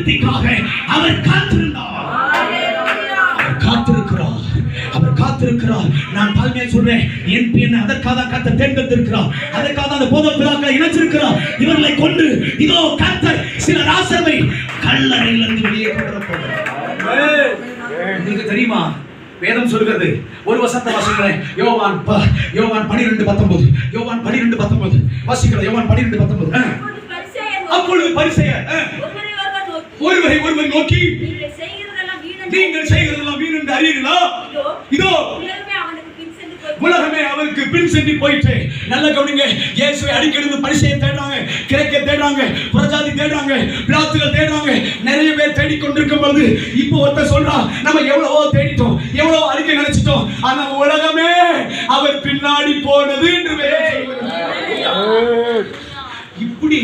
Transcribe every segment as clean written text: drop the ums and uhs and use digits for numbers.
விருத்திக்காக அவர் காத்திருந்தார். அவர் காத்திருக்கிறார். நான் தாழ்மையா சொல்றேன், என் பின் அதற்காக தான் கர்த்தர் தேர்ந்தெடுத்திருக்கிறார். அதற்காக தான் அந்த போதக பிதாக்களை இணைச்சிருக்கிறார். இவர்களை கொண்டு இதோ கர்த்தர் சில ராசரை கல்லறையிலிருந்து வெளியே கொண்டு வர போகிறார். உங்களுக்கு தெரியுமா, வேதம் சொல்கிறது, ஒரு வசனத்தை வாசிக்கிறேன். யோவான் 12:19. யோவான் 12:19 வாசிக்கிறேன். யோவான் 12:19. அப்பொழுது பரிசேயர் ஒருவரை ஒருவர் நோக்கி, நீங்கள் செய்கிறதெல்லாம் வீண் என்று அறியீர்களா? இதோ உலகமே அவருக்கு பின் சென்று போயிட்டு. நல்ல கவனிங்க, இயேசுவை அடிக்கடி பரிசேயர் தேடுறாங்க, கிரேக்கர் தேடுறாங்க, புறஜாதி தேடுறாங்க, பிலாத்துகள் தேடுறாங்க. நிறைய பேர் தேடிக்கொண்டிருக்கும் பொழுது இப்போ ஒருத்தர் சொல்றான், நம்ம எவ்வளவோ தேடிட்டோம், எவ்வளவோ அறிக்கை நினைச்சிட்டோம், ஆனா உலகமே அவர் பின்னாடி போனது என்று இப்படி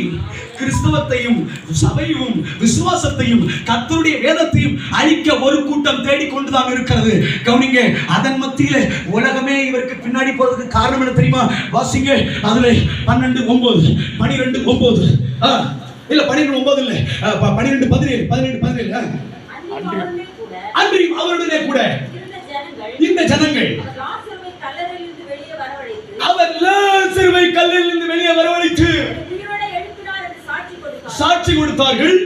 கிறிஸ்தவத்தையும் சபையும் விசுவாசத்தையும் கர்த்தருடைய வேதத்தையும் அழிக்க ஒரு கூட்டம் தேடிக்கொண்டுதான் இருக்கிறது. கவனிங்க, அதன் மத்தியில உலகமே இவருக்கு பின்னாடி போறதுக்கு காரணம் என்ன தெரியுமா? வாசிங்க, அதுல 12:9 12:9 இல்ல 12:9 இல்ல 12:17 அன்றியும் அவருடனே கூட இந்த ஜனங்கள் அவர் லாசருவை கல்லிலிருந்து வெளியே வரவழைத்து சாட்சி கொடுத்தார்கள்.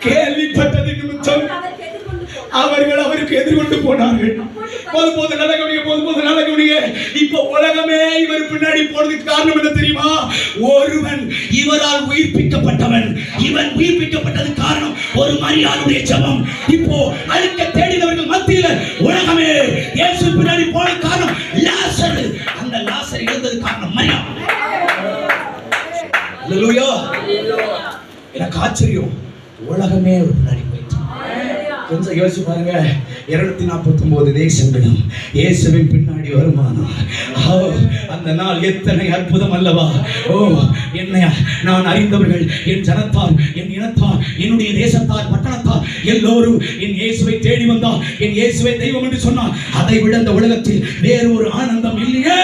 கேள்விப்பட்டது நிமித்தம் அவர்கள் அவருக்கு எதிர்கொண்டு போனார்கள். போது நல்ல கவனிங்க. இப்ப உலகமே இவர் பின்னாடி போனதுக்கு காரணம் என்ன தெரியுமா? ஒருவன் இவரால் உயிர்ப்பிக்கப்பட்டவன். இவன் உயிர்ப்பிக்கப்பட்டது காரணம் ஒரு மரியாளுடைய ஜெபம். இப்போ அழிக்க தேடினவர்கள் மத்தியில உலகமே இயேசு பின்னாடி போன காரணம் லாசரு. அந்த லாசர் இறந்தது காரணம் மரியா. அல்லேலூயா. எனக்கு ஆச்சரியம், உலகமே ஒரு பின்னாடி போயிட்டு. கொஞ்சம் யோசிச்சு பாருங்க, 249 தேசங்களும் இயேசுவின் பின்னாடி வருமானம். அந்த நாள் எத்தனை அற்புதம் அல்லவா? என்னை நான் அறிந்தவர்கள், என் ஜனத்தார், என் இனத்தார், என்னுடைய தேசத்தார், பட்டணத்தார் எல்லோரும் என் இயேசுவை தேடி வந்தார். என் இயேசுவை தெய்வம் என்று சொன்னார். அதை விட இந்த உலகத்தில் வேறு ஒரு ஆனந்தம் இல்லையே.